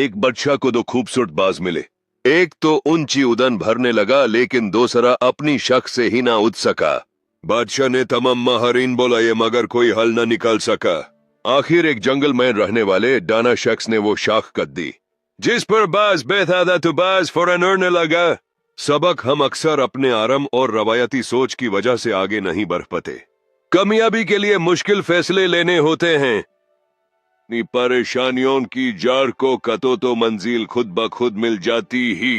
एक बादशाह को दो खूबसूरत बाज मिले। एक तो ऊंची उड़ान भरने लगा, लेकिन दूसरा अपनी शक से ही ना उड़ सका। बादशाह ने तमाम माहिरीन बुलाए, मगर कोई हल न निकाल सका। आखिर एक जंगल में रहने वाले दाना शख्स ने वो शाख कट दी, जिस पर बाज बैठा था तो बाज फौरन उड़ने लगा। सबक: हम अक्सर अपने आराम और रवायती सोच की वजह से आगे नहीं बढ़ पाते। कामयाबी के लिए मुश्किल फैसले लेने होते हैं। अपनी परेशानियों की जड़ को कतो तो मंजिल खुद ब खुद मिल जाती ही।